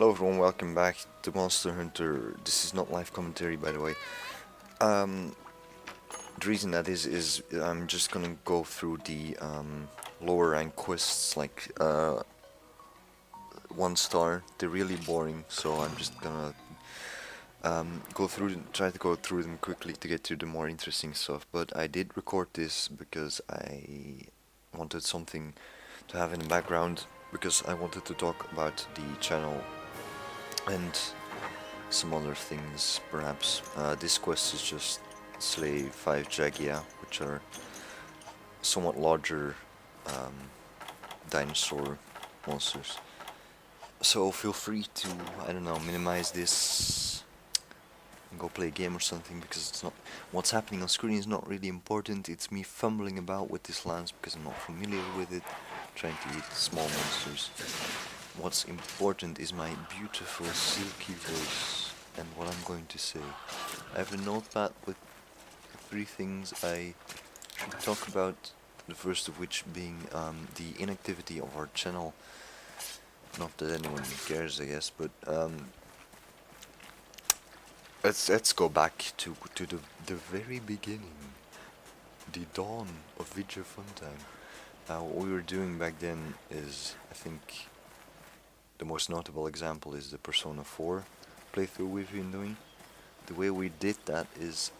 Hello everyone, welcome back to Monster Hunter. This is not live commentary, by the way. Um, the reason that is I'm just gonna go through the lower rank quests, like 1 star. They're really boring, so I'm just gonna go through them, try to go through them quickly to get to the more interesting stuff. But I did record this because I wanted something to have in the background, because I wanted to talk about the channel and some other things, perhaps. This quest is just slay 5 Jagia, which are somewhat larger dinosaur monsters. So feel free to, I don't know, minimize this and go play a game or something, because it's not, what's happening on screen is not really important. It's me fumbling about with this lance because I'm not familiar with it, trying to hit small monsters. What's important is my beautiful silky voice and what I'm going to say. I have a notepad with 3 things I should talk about, the first of which being the inactivity of our channel. Not that anyone cares, I guess, but let's go back to the very beginning, the dawn of VIDYA Funtime. What we were doing back then is, I think, the most notable example is the Persona 4 playthrough we've been doing. The way we did that is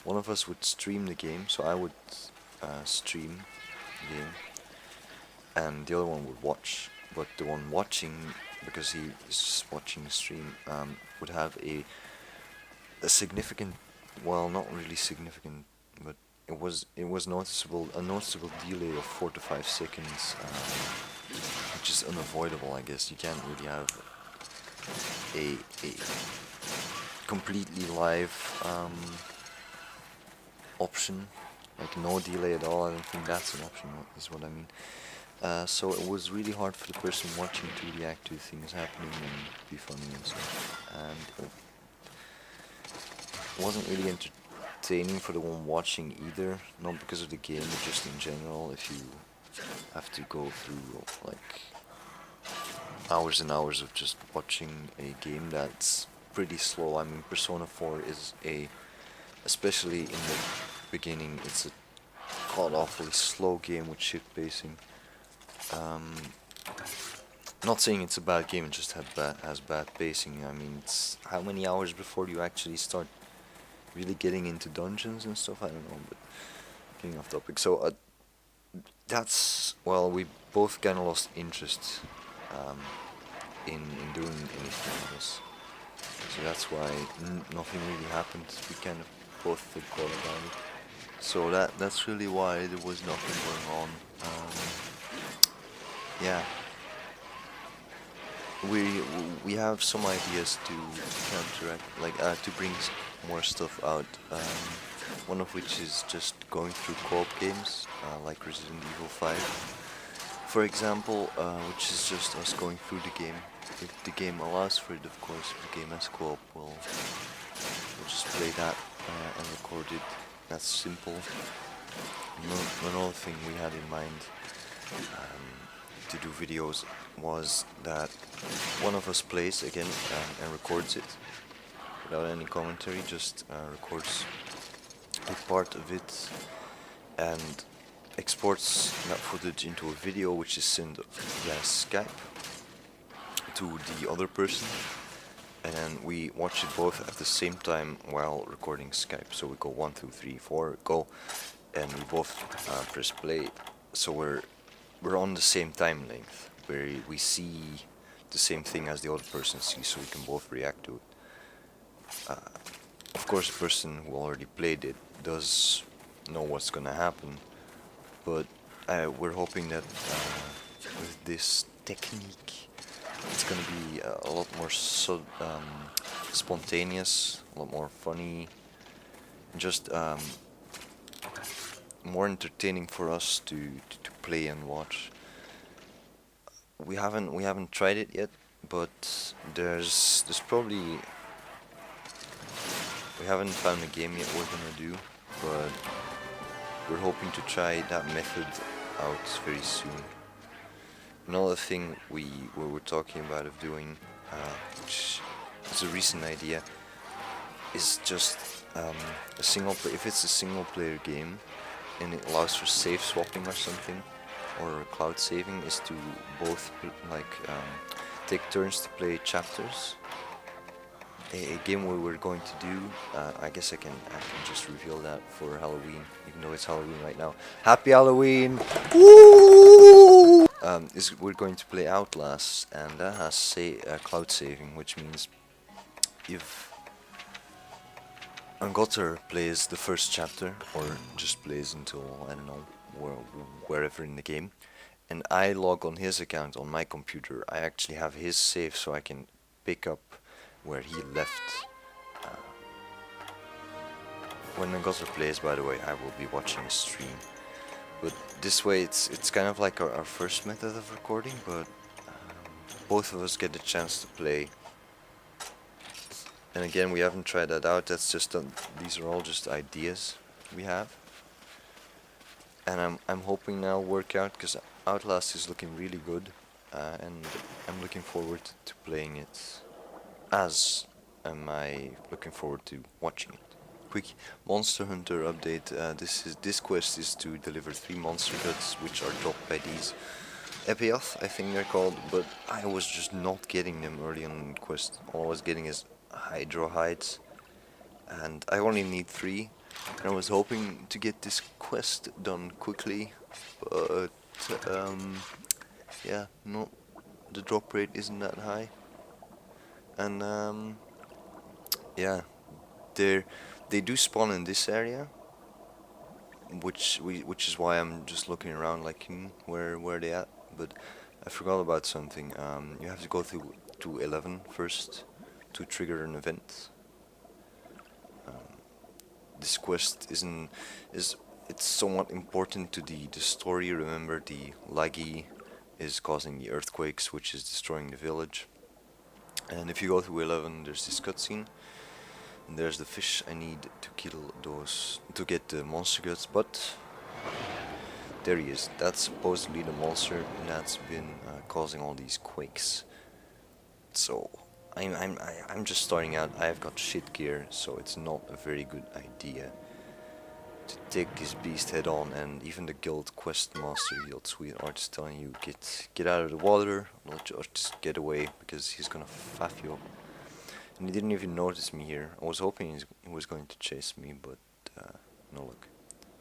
one of us would stream the game, so I would stream the game and the other one would watch, but the one watching, because he is watching the stream, would have a significant, well, not really significant, but it was noticeable, a noticeable delay of 4 to 5 seconds, which is unavoidable, I guess. You can't really have a completely live option, like no delay at all. I don't think that's an option, is what I mean. So it was really hard for the person watching to react to things happening and be funny and stuff. And it wasn't really entertaining for the one watching either, not because of the game, but just in general. If you have to go through like hours and hours of just watching a game that's pretty slow. I mean, Persona 4 is especially in the beginning, it's a god-awfully slow game with shit pacing. Not saying it's a bad game, it just has bad pacing. I mean, it's how many hours before you actually start really getting into dungeons and stuff? I don't know, but getting off topic. So that's, well, we both kind of lost interest in doing anything else. So that's why nothing really happened. We kind of both forgot about it. So that's really why there was nothing going on. Yeah, we have some ideas to counteract, like to bring more stuff out. One of which is just going through co-op games, like Resident Evil 5, for example, which is just us going through the game. If the game allows for it, of course. If the game has co-op, we'll just play that and record it. That's simple. Another thing we had in mind to do videos was that one of us plays again and records it without any commentary, just records a part of it and exports that footage into a video, which is sent via Skype to the other person, and then we watch it both at the same time while recording Skype. So we go 1, 2, 3, 4, go, and we both press play. So we're on the same time length, where we see the same thing as the other person sees, so we can both react to it. Of course, the person who already played it does know what's gonna happen, but we're hoping that with this technique, it's gonna be a lot more spontaneous, a lot more funny, just more entertaining for us to play and watch. We haven't tried it yet, but there's probably, we haven't found a game yet we're gonna do, but we're hoping to try that method out very soon. Another thing we were talking about of doing which is a recent idea, is just a single play. If it's a single player game and it allows for save swapping or something, or cloud saving, is to both take turns to play chapters. A game we were going to do, I guess I can just reveal that for Halloween, even though it's Halloween right now. Happy Halloween! Woo! We're going to play Outlast, and that has cloud saving, which means if Angotter plays the first chapter, or just plays until, I don't know, wherever in the game, and I log on his account on my computer, I actually have his save so I can pick up where he left. When Angotter plays, by the way, I will be watching his stream. But this way, it's kind of like our first method of recording, but both of us get a chance to play. And again, we haven't tried that out. That's just these are all just ideas we have. And I'm hoping now work out, because Outlast is looking really good, and I'm looking forward to playing it. As am I looking forward to watching it. Quick Monster Hunter update. This quest is to deliver 3 monster guts, which are dropped by these Epioth, I think they're called. But I was just not getting them early on in the quest. All I was getting is Hydro hides, and I only need 3. And I was hoping to get this quest done quickly, but yeah, no, the drop rate isn't that high. And yeah, they do spawn in this area, which is why I'm just looking around like where they at. But I forgot about something. You have to go through to 11 first to trigger an event. This quest it's somewhat important to the story. Remember, the laggy is causing the earthquakes, which is destroying the village. And if you go through 11, there's this cutscene, and there's the fish I need to kill those to get the monster guts. But there he is. That's supposedly the monster that's been causing all these quakes. So I'm just starting out. I've got shit gear, so it's not a very good idea to take this beast head on. And even the guild quest master, Guild Sweetheart, is telling you get out of the water, or just get away, because he's gonna faff you up. And he didn't even notice me here. I was hoping he was going to chase me, but no luck.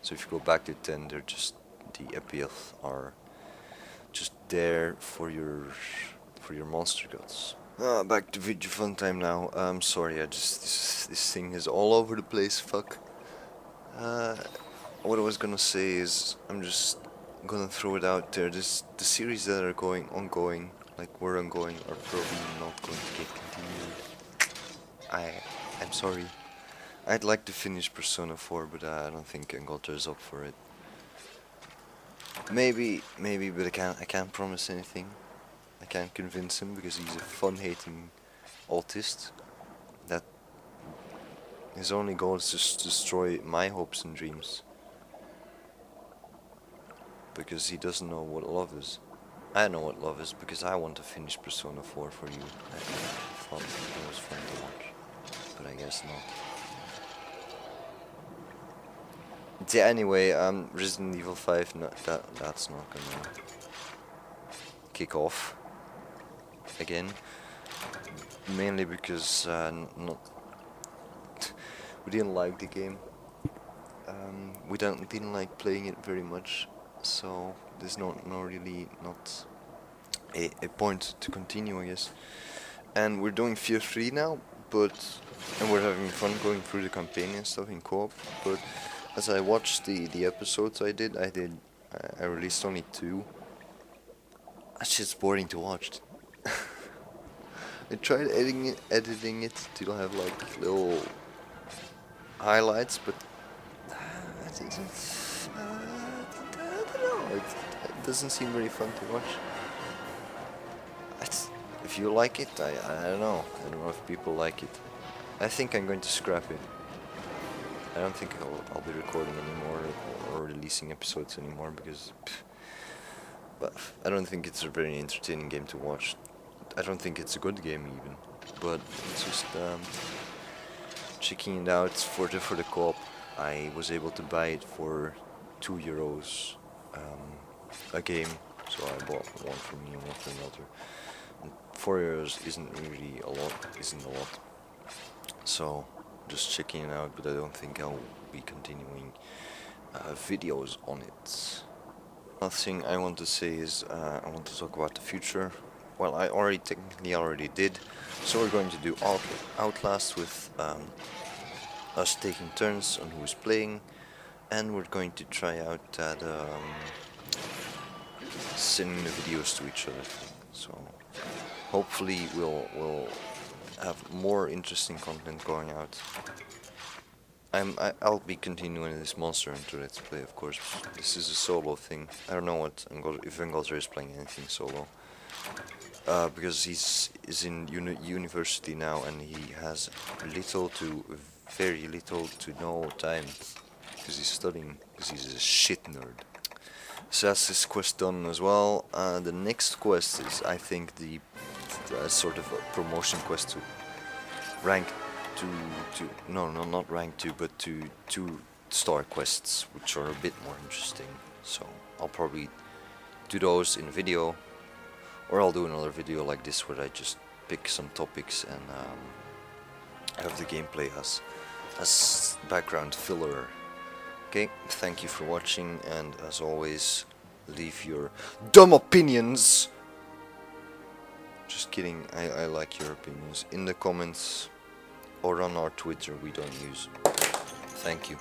So if you go back to 10, they're just the Epioth are just there for your monster guts. Back to VIDYA Funtime now. I'm sorry, this thing is all over the place. Fuck. What I was gonna say is, I'm just gonna throw it out there. The series that are ongoing, like were ongoing, are probably not going to get continued. I'm sorry. I'd like to finish Persona 4, but I don't think Angotter is up for it. Maybe, but I can't promise anything. I can't convince him, because he's a fun-hating autist. That his only goal is just to destroy my hopes and dreams, because he doesn't know what love is. I know what love is, because I want to finish Persona 4 for you. I thought it was fun to watch, but I guess not. Yeah, anyway, Resident Evil 5, no, that's not gonna kick off again, mainly because we didn't like the game. We didn't like playing it very much, so there's not a point to continue, I guess. And we're doing Fear 3 now, and we're having fun going through the campaign and stuff in co-op. But as I watched the episodes I released only 2. That shit's boring to watch. I tried editing it to have like little highlights, but I don't know. It doesn't seem very fun to watch. If you like it, I don't know. I don't know if people like it. I think I'm going to scrap it. I don't think I'll be recording anymore or releasing episodes anymore, because but I don't think it's a very entertaining game to watch. I don't think it's a good game even, but it's just checking it out for the co-op. I was able to buy it for €2 a game, so I bought one for me and one for another. And €4 isn't really a lot, isn't a lot. So just checking it out, but I don't think I'll be continuing videos on it. Another thing I want to say is I want to talk about the future. Well, I technically already did. So we're going to do Outlast with us taking turns on who's playing, and we're going to try out that sending the videos to each other thing. So hopefully we'll have more interesting content going out. I'll be continuing this Monster Hunter Let's Play, of course. This is a solo thing. I don't know if Engolzer is playing anything solo. Because he's in university now and he has very little to no time. Because he's studying, because he's a shit nerd. So that's this quest done as well. The next quest is, I think, the sort of a promotion quest to rank no, not rank 2, but to 2-star quests, which are a bit more interesting. So I'll probably do those in a video, or I'll do another video like this where I just pick some topics and have the gameplay as background filler. Okay, thank you for watching, and as always, leave your dumb opinions. Just kidding, I like your opinions in the comments or on our Twitter we don't use. Thank you.